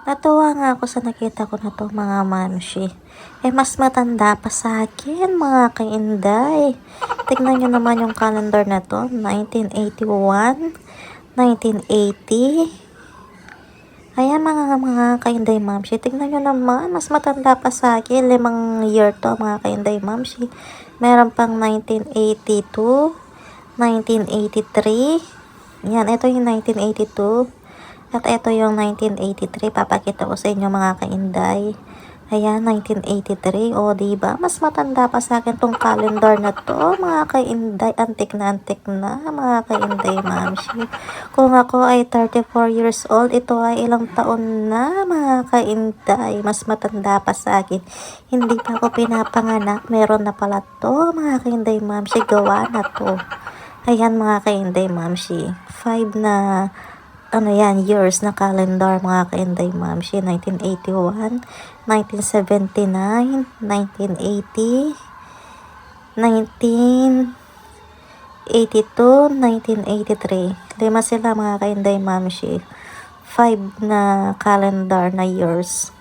Natuwa nga ako sa nakita ko na to mga mamshi. Mas matanda pa sa akin mga kainday. Tignan nyo naman yung calendar na to. 1981, 1980. Ayan mga kainday mamshi. Tignan nyo naman, mas matanda pa sa akin. 5 year to mga kainday mamshi. Meron pang 1982, 1983. Yan, ito yung 1982. At ito yung 1983. Papakita ko sa inyo mga kainday. Ayan, 1983. O, diba? Mas matanda pa sa akin tong calendar na to, mga kainday. Antik na mga kainday, mamshi. Kung ako ay 34 years old, ito ay ilang taon na, mga kainday. Mas matanda pa sa akin. Hindi pa ako pinapanganak. Meron na pala to, mga kainday, mamshi. Gawa na to. Ayan, mga kainday, mamshi. 5 na years na calendar mga kainday mamshi. 1981, 1979, 1980, 1982, 1983. 5 sila mga kainday mamshi. 5 na calendar na years.